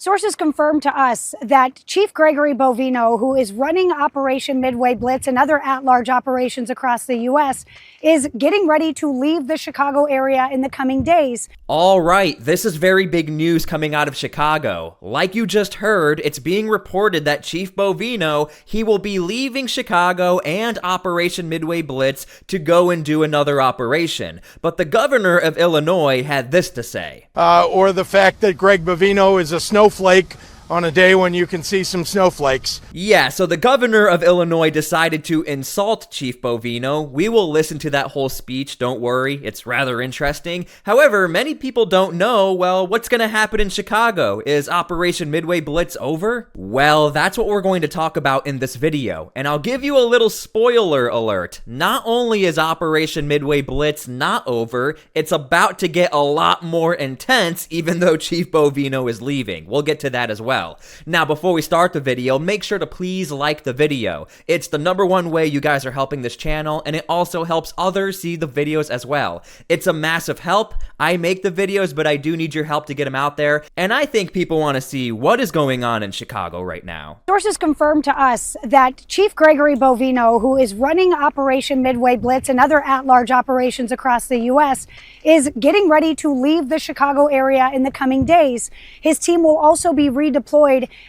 Sources confirmed to us that Chief Gregory Bovino, who is running Operation Midway Blitz and other at-large operations across the U.S., is getting ready to leave the Chicago area in the coming days. All right, this is very big news coming out of Chicago. Like you just heard, it's being reported that Chief Bovino, he will be leaving Chicago and Operation Midway Blitz to go and do another operation. But the governor of Illinois had this to say. Or the fact that Greg Bovino is a snowflake on a day when you can see some snowflakes. Yeah, so the governor of Illinois decided to insult Chief Bovino. We will listen to that whole speech, don't worry, it's rather interesting. However, many people don't know, well, what's gonna happen in Chicago? Is Operation Midway Blitz over? Well, that's what we're going to talk about in this video, and I'll give you a little spoiler alert. Not only is Operation Midway Blitz not over, it's about to get a lot more intense, even though Chief Bovino is leaving. We'll get to that as well. Now, before we start the video, make sure to please like the video. It's the #1 way you guys are helping this channel, and it also helps others see the videos as well. It's a massive help. I make the videos, but I do need your help to get them out there, and I think people want to see what is going on in Chicago right now. Sources confirmed to us that Chief Gregory Bovino, who is running Operation Midway Blitz and other at-large operations across the U.S., is getting ready to leave the Chicago area in the coming days. His team will also be redeployed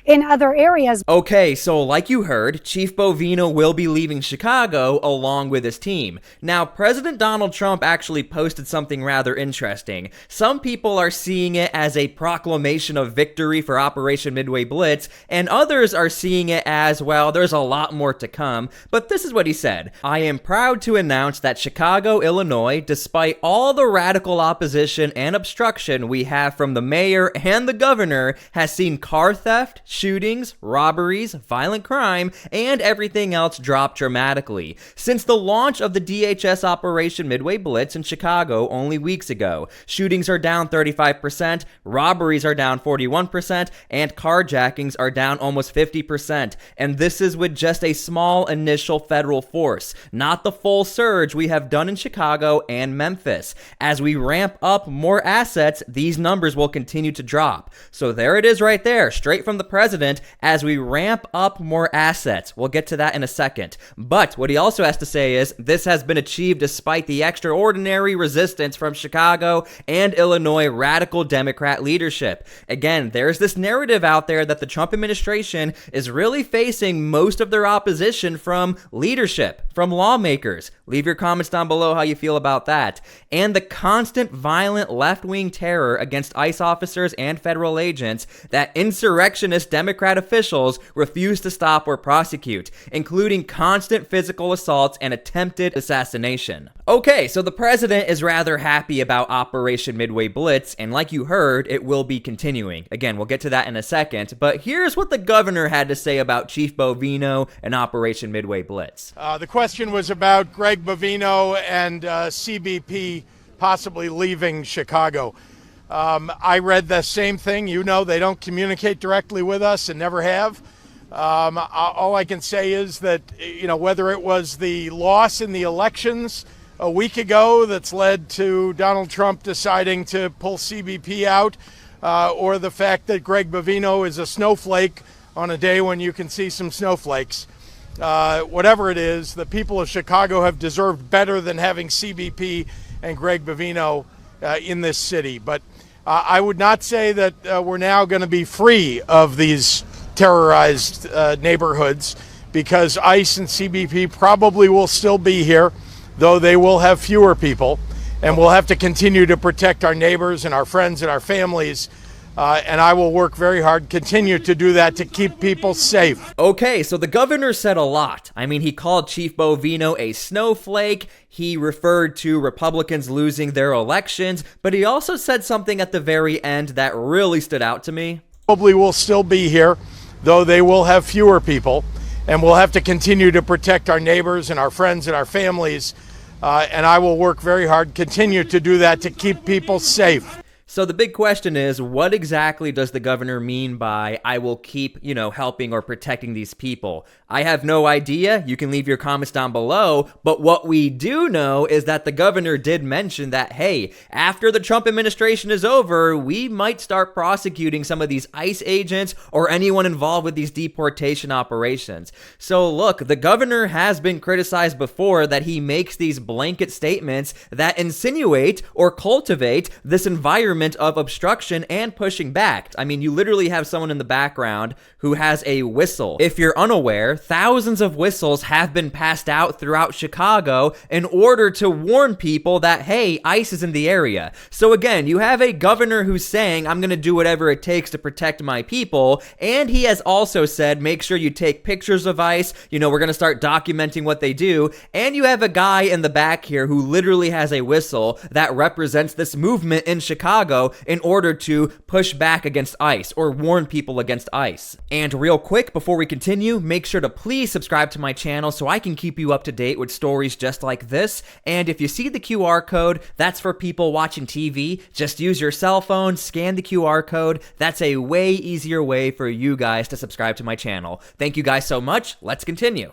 in other areas. Okay, so like you heard, Chief Bovino will be leaving Chicago along with his team. Now, President Donald Trump actually posted something rather interesting. Some people are seeing it as a proclamation of victory for Operation Midway Blitz, and others are seeing it as, well, there's a lot more to come. But this is what he said. I am proud to announce that Chicago, Illinois, despite all the radical opposition and obstruction we have from the mayor and the governor, has seen car theft, shootings, robberies, violent crime, and everything else drop dramatically since the launch of the DHS Operation Midway Blitz in Chicago only weeks ago. Shootings are down 35%, robberies are down 41%, and carjackings are down almost 50%. And this is with just a small initial federal force, not the full surge we have done in Chicago and Memphis. As we ramp up more assets, these numbers will continue to drop. So there it is right there, straight from the president, as we ramp up more assets. We'll get to that in a second. But what he also has to say is, this has been achieved despite the extraordinary resistance from Chicago and Illinois radical Democrat leadership. Again, there's this narrative out there that the Trump administration is really facing most of their opposition from leadership, from lawmakers. Leave your comments down below how you feel about that. And the constant violent left-wing terror against ICE officers and federal agents that insurrectionist Democrat officials refuse to stop or prosecute, including constant physical assaults and attempted assassination. Okay, so the president is rather happy about Operation Midway Blitz, and like you heard, it will be continuing. Again, we'll get to that in a second, but here's what the governor had to say about Chief Bovino and Operation Midway Blitz. The question was about Greg Bovino and CBP possibly leaving Chicago. I read the same thing. You know, they don't communicate directly with us and never have. All I can say is that, you know, whether it was the loss in the elections a week ago that's led to Donald Trump deciding to pull CBP out, or the fact that Greg Bovino is a snowflake on a day when you can see some snowflakes. Whatever it is, the people of Chicago have deserved better than having CBP and Greg Bovino in this city. But I would not say that we're now going to be free of these terrorized neighborhoods, because ICE and CBP probably will still be here, though they will have fewer people, and we'll have to continue to protect our neighbors and our friends and our families. And I will work very hard, continue to do that, to keep people safe. Okay, so the governor said a lot. I mean, he called Chief Bovino a snowflake. He referred to Republicans losing their elections, but he also said something at the very end that really stood out to me. Probably will still be here, though they will have fewer people, and we'll have to continue to protect our neighbors and our friends and our families. And I will work very hard, continue to do that, to keep people safe. So the big question is, what exactly does the governor mean by, I will keep, helping or protecting these people? I have no idea. You can leave your comments down below. But what we do know is that the governor did mention that, hey, after the Trump administration is over, we might start prosecuting some of these ICE agents or anyone involved with these deportation operations. So look, the governor has been criticized before that he makes these blanket statements that insinuate or cultivate this environment of obstruction and pushing back. I mean, you literally have someone in the background who has a whistle. If you're unaware, thousands of whistles have been passed out throughout Chicago in order to warn people that, hey, ICE is in the area. So again, you have a governor who's saying, I'm going to do whatever it takes to protect my people, and he has also said, make sure you take pictures of ICE, we're going to start documenting what they do, and you have a guy in the back here who literally has a whistle that represents this movement in Chicago in order to push back against ICE or warn people against ICE. And real quick, before we continue, make sure to please subscribe to my channel so I can keep you up to date with stories just like this. And if you see the QR code, that's for people watching TV. Just use your cell phone, scan the QR code. That's a way easier way for you guys to subscribe to my channel. Thank you guys so much. Let's continue.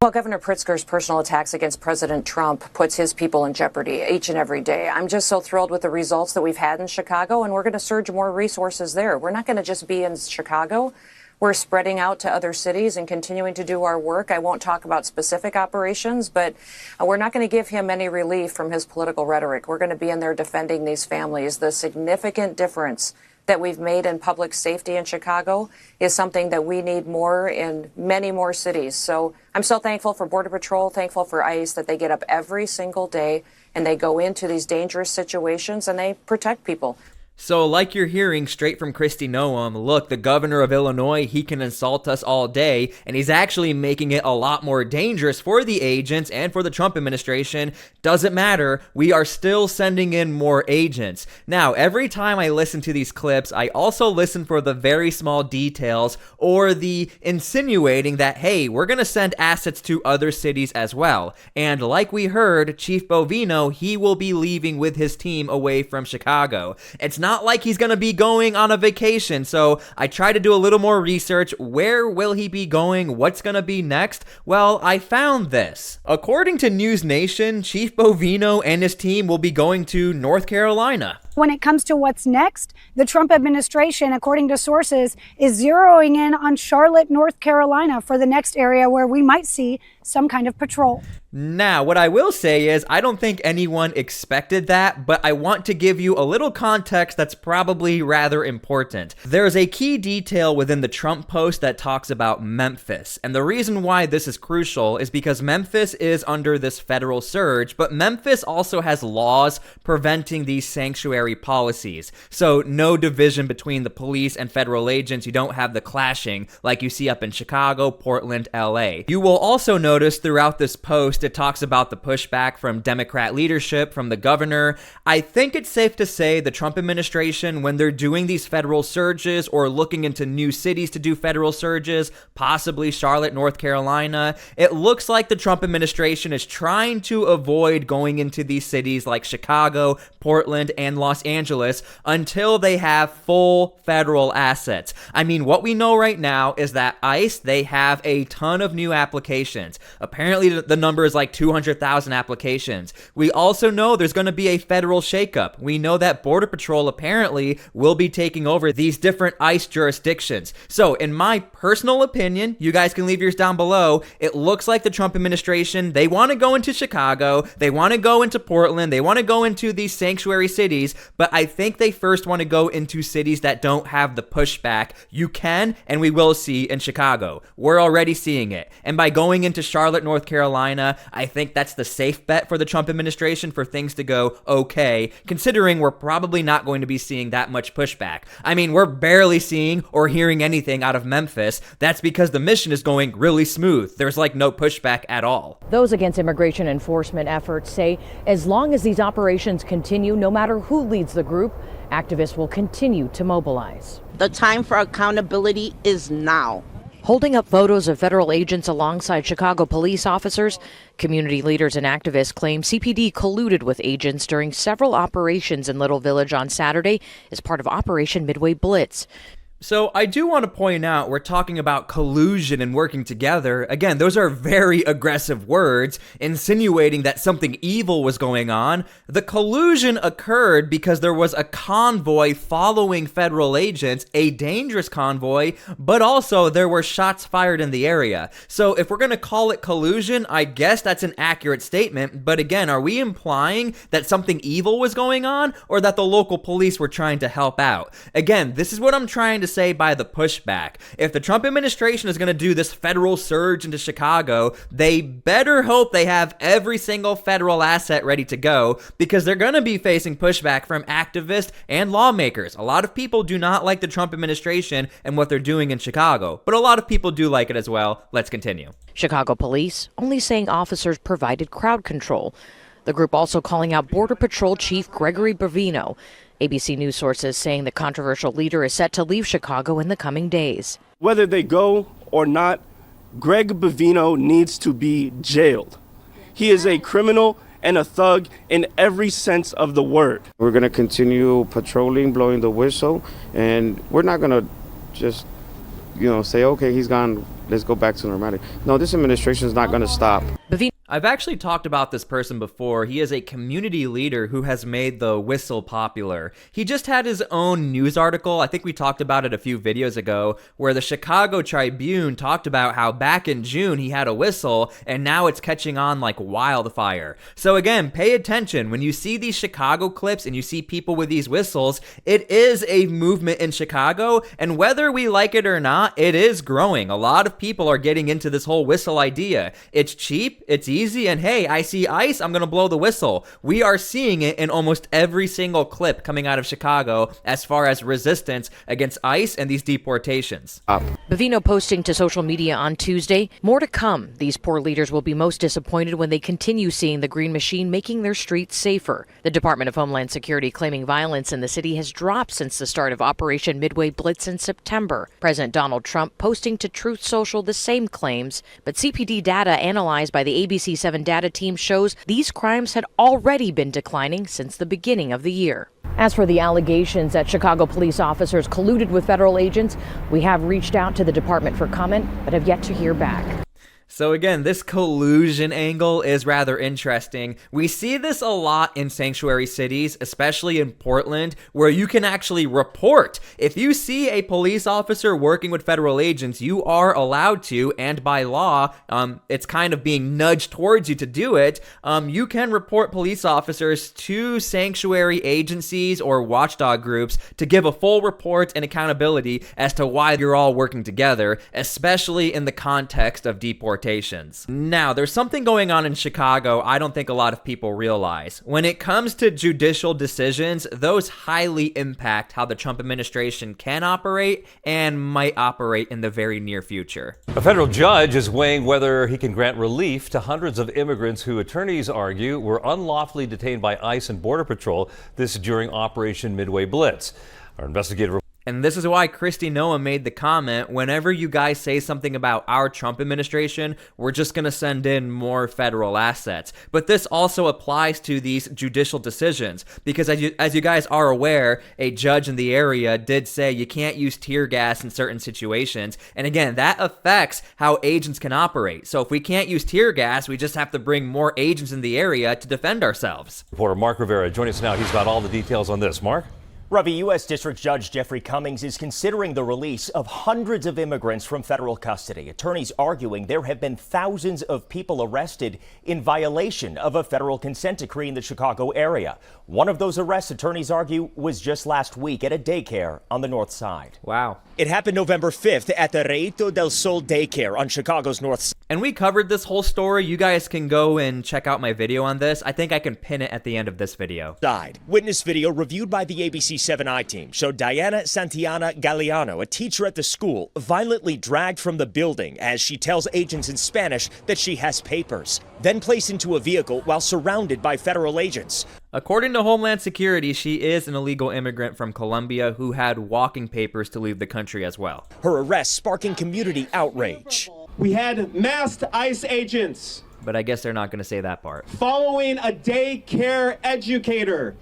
Well, Governor Pritzker's personal attacks against President Trump puts his people in jeopardy each and every day. I'm just so thrilled with the results that we've had in Chicago, and we're going to surge more resources there. We're not going to just be in Chicago. We're spreading out to other cities and continuing to do our work. I won't talk about specific operations, but we're not going to give him any relief from his political rhetoric. We're going to be in there defending these families. The significant difference that we've made in public safety in Chicago is something that we need more in many more cities. So I'm so thankful for Border Patrol, thankful for ICE that they get up every single day and they go into these dangerous situations and they protect people. So like you're hearing straight from Kristi Noem, look, the governor of Illinois, he can insult us all day, and he's actually making it a lot more dangerous for the agents and for the Trump administration. Doesn't matter. We are still sending in more agents. Now, every time I listen to these clips, I also listen for the very small details or the insinuating that, hey, we're going to send assets to other cities as well. And like we heard, Chief Bovino, he will be leaving with his team away from Chicago. It's not like he's going to be going on a vacation, so I tried to do a little more research. Where will he be going? What's going to be next? Well, I found this. According to News Nation, Chief Bovino and his team will be going to North Carolina. When it comes to what's next, the Trump administration, according to sources, is zeroing in on Charlotte, North Carolina for the next area where we might see some kind of patrol. Now, what I will say is I don't think anyone expected that, but I want to give you a little context that's probably rather important. There's a key detail within the Trump post that talks about Memphis, and the reason why this is crucial is because Memphis is under this federal surge, but Memphis also has laws preventing these sanctuary policies. So no division between the police and federal agents. You don't have the clashing like you see up in Chicago, Portland, LA. You will also notice throughout this post it talks about the pushback from Democrat leadership, from the governor. I think it's safe to say the Trump administration, when they're doing these federal surges or looking into new cities to do federal surges, possibly Charlotte, North Carolina, it looks like the Trump administration is trying to avoid going into these cities like Chicago, Portland, and Los Angeles until they have full federal assets. I mean, what we know right now is that ICE, they have a ton of new applications. Apparently, the number is like 200,000 applications. We also know there's going to be a federal shakeup. We know that Border Patrol apparently will be taking over these different ICE jurisdictions. So, in my personal opinion, you guys can leave yours down below, it looks like the Trump administration, they want to go into Chicago, they want to go into Portland, they want to go into these sanctuary cities, but I think they first want to go into cities that don't have the pushback you can and we will see in Chicago. We're already seeing it. And by going into Charlotte, North Carolina, I think that's the safe bet for the Trump administration for things to go okay, considering we're probably not going to be seeing that much pushback. I mean, we're barely seeing or hearing anything out of Memphis. That's because the mission is going really smooth. There's like no pushback at all. Those against immigration enforcement efforts say as long as these operations continue, no matter who leads the group, activists will continue to mobilize. The time for accountability is now. holding up photos of federal agents alongside Chicago police officers. Community leaders and activists claim CPD colluded with agents during several operations in Little Village on Saturday as part of Operation Midway Blitz. So I do want to point out we're talking about collusion and working together. Again, those are very aggressive words, insinuating that something evil was going on. The collusion occurred because there was a convoy following federal agents, a dangerous convoy, but also there were shots fired in the area. So if we're going to call it collusion, I guess that's an accurate statement. But again, are we implying that something evil was going on or that the local police were trying to help out? Again, this is what I'm trying to say by the pushback. If the Trump administration is going to do this federal surge into Chicago, they better hope they have every single federal asset ready to go, because they're going to be facing pushback from activists and lawmakers. A lot of people do not like the Trump administration and what they're doing in Chicago, but a lot of people do like it as well. Let's continue. Chicago police only saying officers provided crowd control. The group also calling out Border Patrol Chief Gregory Bovino. ABC News sources saying the controversial leader is set to leave Chicago in the coming days. Whether they go or not, Greg Bovino needs to be jailed. He is a criminal and a thug in every sense of the word. We're going to continue patrolling, blowing the whistle, and we're not going to just, say, okay, he's gone, let's go back to normality. No, this administration is not going to stop. I've actually talked about this person before. He is a community leader who has made the whistle popular. He just had his own news article, I think we talked about it a few videos ago, where the Chicago Tribune talked about how back in June he had a whistle and now it's catching on like wildfire. So again, pay attention. When you see these Chicago clips and you see people with these whistles, it is a movement in Chicago, and whether we like it or not, it is growing. A lot of people are getting into this whole whistle idea. It's cheap, it's easy, and hey, I see ice, I'm gonna blow the whistle. We are seeing it in almost every single clip coming out of Chicago as far as resistance against ICE and these deportations. Bovino posting to social media on Tuesday, more to come. These poor leaders will be most disappointed when they continue seeing the green machine making their streets safer. The Department of Homeland Security claiming violence in the city has dropped since the start of Operation Midway Blitz in September. President Donald Trump posting to Truth Social the same claims, but CPD data analyzed by the ABC7 data team shows these crimes had already been declining since the beginning of the year. As for the allegations that Chicago police officers colluded with federal agents, we have reached out to the department for comment, but have yet to hear back. So again, this collusion angle is rather interesting. We see this a lot in sanctuary cities, especially in Portland, where you can actually report. If you see a police officer working with federal agents, you are allowed to, and by law, it's kind of being nudged towards you to do it. You can report police officers to sanctuary agencies or watchdog groups to give a full report and accountability as to why you're all working together, especially in the context of deportation. Now, there's something going on in Chicago I don't think a lot of people realize. When it comes to judicial decisions, those highly impact how the Trump administration can operate and might operate in the very near future. A federal judge is weighing whether he can grant relief to hundreds of immigrants who attorneys argue were unlawfully detained by ICE and Border Patrol, this during Operation Midway Blitz. Our investigative And this is why Kristi Noem made the comment, whenever you guys say something about our Trump administration, we're just going to send in more federal assets. But this also applies to these judicial decisions, because as you guys are aware, a judge in the area did say you can't use tear gas in certain situations. And again, that affects how agents can operate. So if we can't use tear gas, we just have to bring more agents in the area to defend ourselves. Reporter Mark Rivera joining us now. He's got all the details on this. Mark? Ravi, U.S. District Judge Jeffrey Cummings is considering the release of hundreds of immigrants from federal custody. Attorneys arguing there have been thousands of people arrested in violation of a federal consent decree in the Chicago area. One of those arrests, attorneys argue, was just last week at a daycare on the north side. Wow. It happened November 5th at the Reito del Sol daycare on Chicago's north side. And we covered this whole story. You guys can go and check out my video on this. I think I can pin it at the end of this video. Witness video reviewed by the ABC ABC7 I-Team showed Diana Santillana Galeano, a teacher at the school, violently dragged from the building as she tells agents in Spanish that she has papers, then placed into a vehicle while surrounded by federal agents. According to Homeland Security, she is an illegal immigrant from Colombia who had walking papers to leave the country as well. Her arrest sparking community outrage. We had masked ICE agents. But I guess they're not going to say that part. Following a daycare educator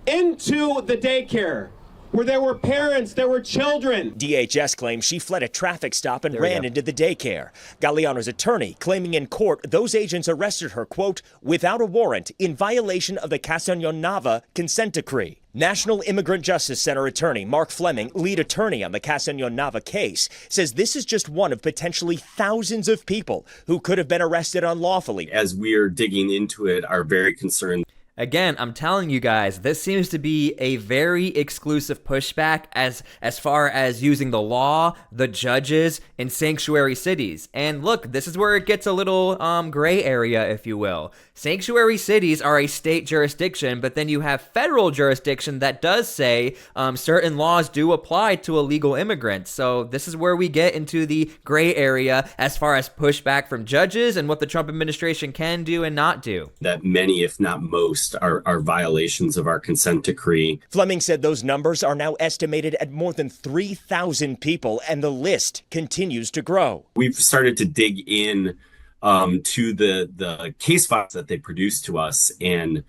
into the daycare where there were parents, there were children. DHS claims she fled a traffic stop and ran into the daycare. Galeano's attorney claiming in court those agents arrested her, quote, without a warrant in violation of the Castellón-Nava consent decree. National Immigrant Justice Center attorney Mark Fleming, lead attorney on the Castellón-Nava case, says this is just one of potentially thousands of people who could have been arrested unlawfully. As we're digging into it, are very concerned. Again, I'm telling you guys, this seems to be a very exclusive pushback as far as using the law, the judges, and sanctuary cities. And look, this is where it gets a little gray area, if you will. Sanctuary cities are a state jurisdiction, but then you have federal jurisdiction that does say certain laws do apply to illegal immigrants. So this is where we get into the gray area as far as pushback from judges and what the Trump administration can do and not do. That many, if not most, are violations of our consent decree. Fleming said those numbers are now estimated at more than 3,000 people, and the list continues to grow. We've started to dig in to the case files that they produce to us, and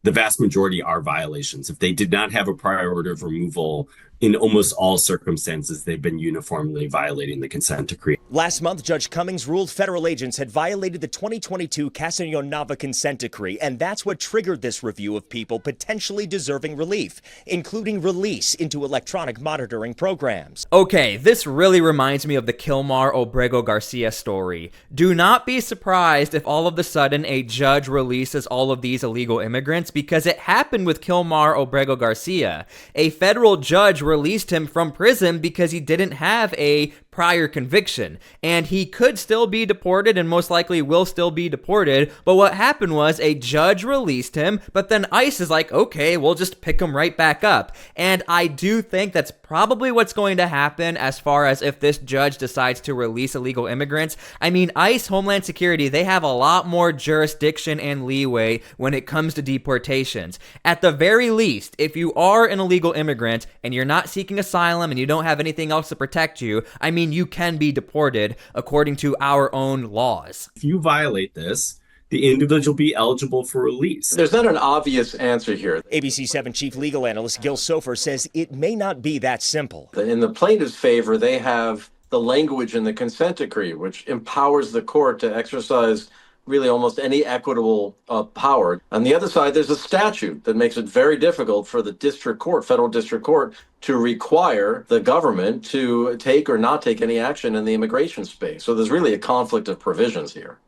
the vast majority are violations. If they did not have a prior order of removal, in almost all circumstances, they've been uniformly violating the consent decree. Last month, Judge Cummings ruled federal agents had violated the 2022 Castellón-Nava consent decree, and that's what triggered this review of people potentially deserving relief, including release into electronic monitoring programs. Okay, this really reminds me of the Kilmar Obrego Garcia story. Do not be surprised if all of a sudden a judge releases all of these illegal immigrants, because it happened with Kilmar Obrego Garcia. A federal judge released him from prison because he didn't have a prior conviction, and he could still be deported and most likely will still be deported. But what happened was a judge released him, but then ICE is like, okay, we'll just pick him right back up. And I do think that's probably what's going to happen as far as if this judge decides to release illegal immigrants. I mean, ICE, Homeland Security, they have a lot more jurisdiction and leeway when it comes to deportations. At the very least, if you are an illegal immigrant and you're not seeking asylum and you don't have anything else to protect you, I mean, you can be deported according to our own laws. If you violate this, the individual will be eligible for release. There's not an obvious answer here. ABC7 chief legal analyst Gil Sofer says it may not be that simple. In the plaintiff's favor, they have the language in the consent decree, which empowers the court to exercise really almost any equitable power. On the other side, there's a statute that makes it very difficult for the district court, federal district court, to require the government to take or not take any action in the immigration space. So there's really a conflict of provisions here.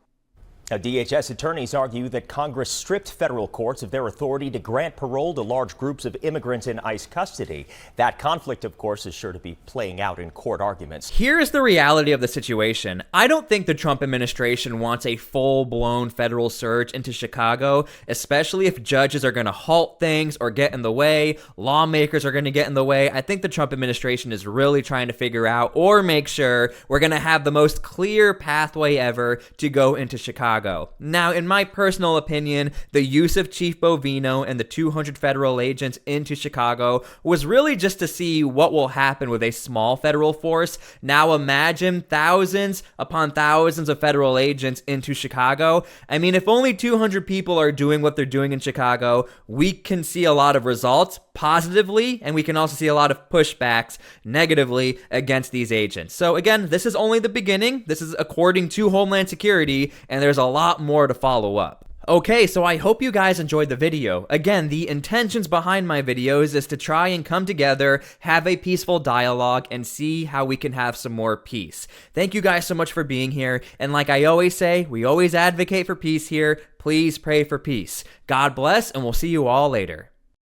Now, DHS attorneys argue that Congress stripped federal courts of their authority to grant parole to large groups of immigrants in ICE custody. That conflict, of course, is sure to be playing out in court arguments. Here's the reality of the situation. I don't think the Trump administration wants a full-blown federal surge into Chicago, especially if judges are going to halt things or get in the way, lawmakers are going to get in the way. I think the Trump administration is really trying to figure out or make sure we're going to have the most clear pathway ever to go into Chicago. Now, in my personal opinion, the use of Chief Bovino and the 200 federal agents into Chicago was really just to see what will happen with a small federal force. Now imagine thousands upon thousands of federal agents into Chicago. I mean, if only 200 people are doing what they're doing in Chicago, we can see a lot of results positively, and we can also see a lot of pushbacks negatively against these agents. So again, this is only the beginning. This is according to Homeland Security, and there's a lot more to follow up. Okay, so I hope you guys enjoyed the video. Again, the intentions behind my videos is to try and come together, have a peaceful dialogue, and see how we can have some more peace. Thank you guys so much for being here, and like I always say, we always advocate for peace here. Please pray for peace. God bless, and we'll see you all later.